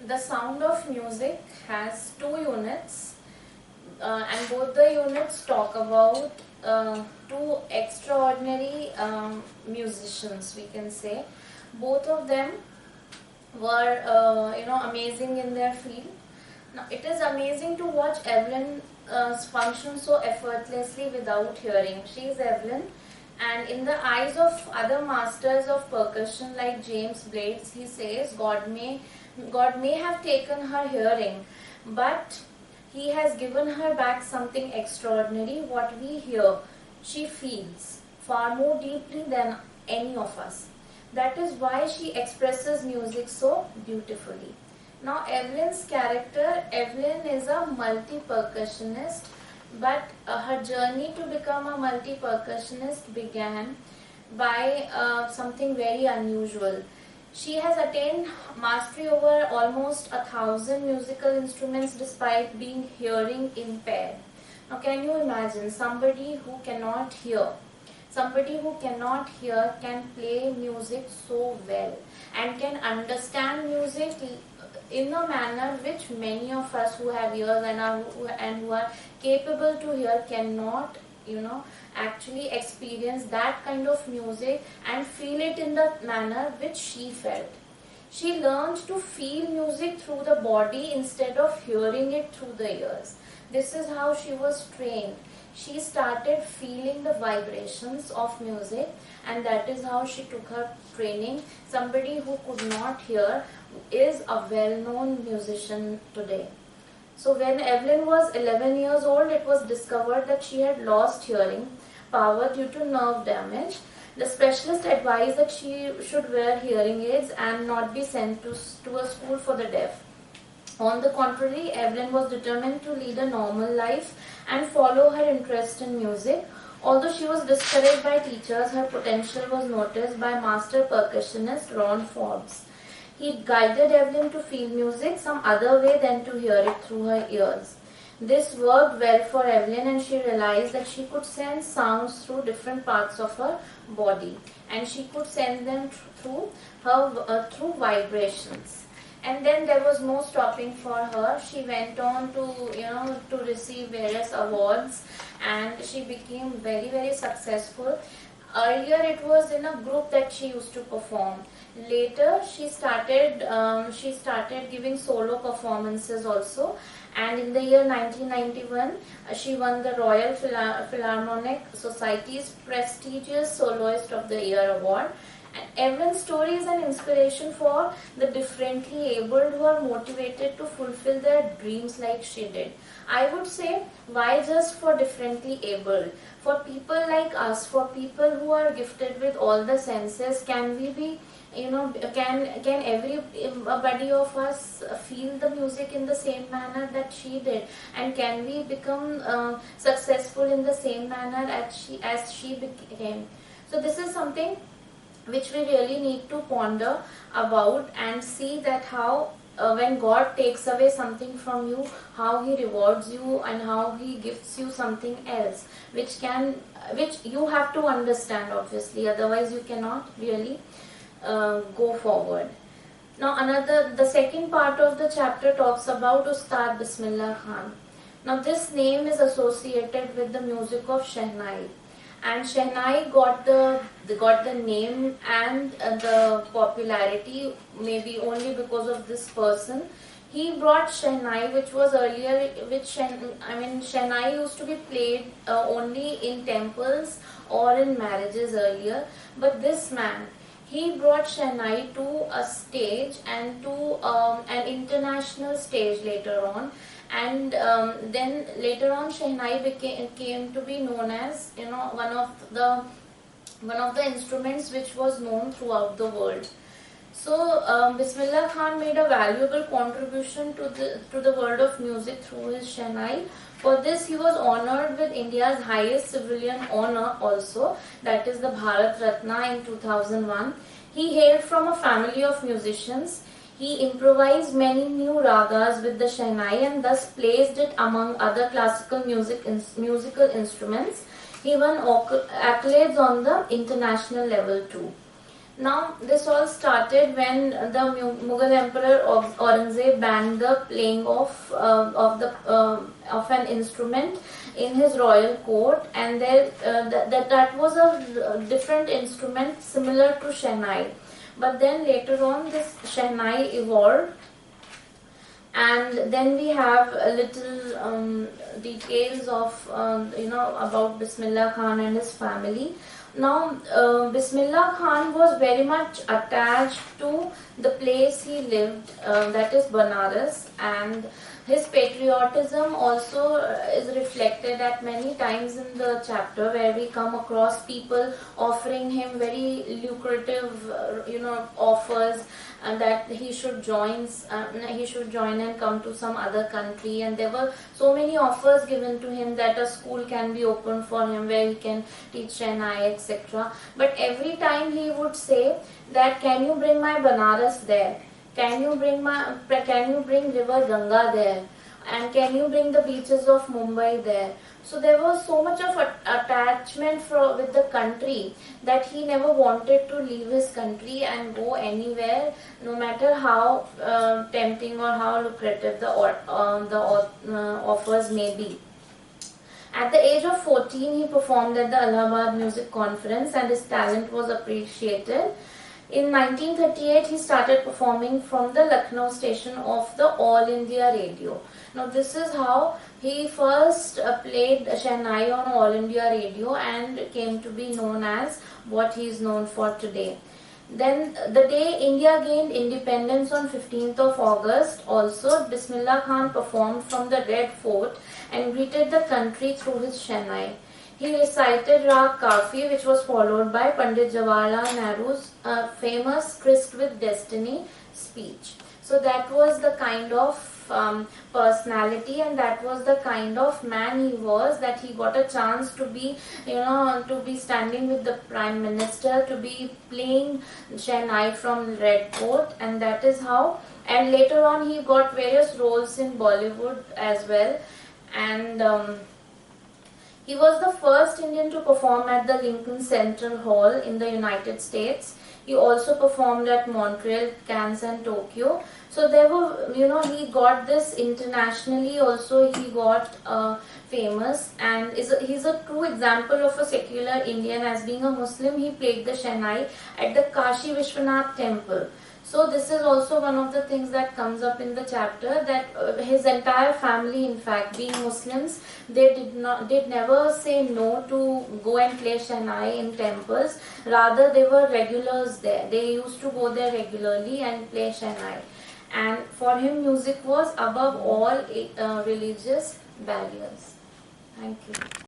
The Sound of Music has two units, and both the units talk about two extraordinary musicians, we can say. Both of them were amazing in their field. Now it is amazing to watch Evelyn function so effortlessly without hearing. She is Evelyn, and in the eyes of other masters of percussion like James Blades, he says God may have taken her hearing, but he has given her back something extraordinary. What we hear, she feels far more deeply than any of us. That is why she expresses music so beautifully. Now, Evelyn's character, Evelyn is a multi-percussionist, but her journey to become a multi-percussionist began by something very unusual. She has attained mastery over almost 1,000 musical instruments despite being hearing impaired. Now, can you imagine somebody who cannot hear? Somebody who cannot hear can play music so well and can understand music in a manner which many of us who have ears and who are capable to hear cannot, actually experience that kind of music and feel it in the manner which she felt. She learned to feel music through the body instead of hearing it through the ears. This is how she was trained. She started feeling the vibrations of music, and that is how she took her training. Somebody who could not hear is a well-known musician today. So when Evelyn was 11 years old, it was discovered that she had lost hearing power due to nerve damage. The specialist advised that she should wear hearing aids and not be sent to a school for the deaf. On the contrary, Evelyn was determined to lead a normal life and follow her interest in music. Although she was discouraged by teachers, her potential was noticed by master percussionist Ron Forbes. He guided Evelyn to feel music some other way than to hear it through her ears. This worked well for Evelyn, and she realized that she could sense sounds through different parts of her body, and she could sense them through vibrations. And then there was no stopping for her. She went on to receive various awards, and she became very, very successful. Earlier it was in a group that she used to perform. Later she started giving solo performances also, and in the year 1991 she won the Royal Philharmonic Society's prestigious Soloist of the Year award. And Evelyn's story is an inspiration for the differently abled who are motivated to fulfill their dreams like she did. I would say, why just for differently abled? For people like us, for people who are gifted with all the senses, can we be, can everybody of us feel the music in the same manner that she did? And can we become successful in the same manner as she became? So this is something which we really need to ponder about and see that how when God takes away something from you, how He rewards you and how He gives you something else, which you have to understand obviously, otherwise you cannot really go forward. Now the second part of the chapter talks about Ustad Bismillah Khan. Now this name is associated with the music of Shehnai. And Shehnai got the name and the popularity maybe only because of this person. He brought Shehnai, which was earlier, Shehnai used to be played only in temples or in marriages earlier. But this man, he brought Shehnai to a stage and to an international stage later on. And then later on, Shehnai came to be known as one of the instruments which was known throughout the world. So Bismillah Khan made a valuable contribution to the world of music through his Shehnai. For this, he was honored with India's highest civilian honor also, that is the Bharat Ratna in 2001. He hailed from a family of musicians. He improvised many new ragas with the Shehnai and thus placed it among other classical musical instruments. He won accolades on the international level too. Now, this all started when the Mughal Emperor Aurangzeb banned the playing of an instrument in his royal court, and that was a different instrument similar to Shehnai. But then later on, this Shehnai evolved, and then we have a little details of about Bismillah Khan and his family. Now, Bismillah Khan was very much attached to the place he lived, that is Banaras, and his patriotism also is reflected at many times in the chapter, where we come across people offering him very lucrative, offers, and that he should join and come to some other country. And there were so many offers given to him that a school can be opened for him where he can teach Shehnai, etc. But every time he would say that, can you bring my Banaras there? Can you bring river Ganga there? And can you bring the beaches of Mumbai there? So there was so much of attachment with the country that he never wanted to leave his country and go anywhere, no matter how tempting or how lucrative the offers may be. At the age of 14, he performed at the Allahabad Music Conference, and his talent was appreciated. In 1938, he started performing from the Lucknow station of the All India Radio. Now, this is how he first played Shehnai on All India Radio and came to be known as what he is known for today. Then, the day India gained independence on 15th of August, also Bismillah Khan performed from the Red Fort and greeted the country through his Shehnai. He recited Rag Kafi, which was followed by Pandit Jawaharlal Nehru's famous Tryst with Destiny speech. So that was the kind of personality, and that was the kind of man he was, that he got a chance to be, to be standing with the Prime Minister, to be playing Shehnai from Red Fort, and that is how. And later on, he got various roles in Bollywood as well, and he was the first Indian to perform at the Lincoln Central Hall in the United States. He also performed at Montreal, Cannes and Tokyo. So there were, he got this internationally also. He got famous, and he's a true example of a secular Indian. As being a Muslim, he played the Shehnai at the Kashi Vishwanath temple. So this is also one of the things that comes up in the chapter, that his entire family, in fact, being Muslims, they did never say no to go and play Shehnai in temples. Rather, they were regulars there. They used to go there regularly and play Shehnai. And for him, music was above all religious barriers. Thank you.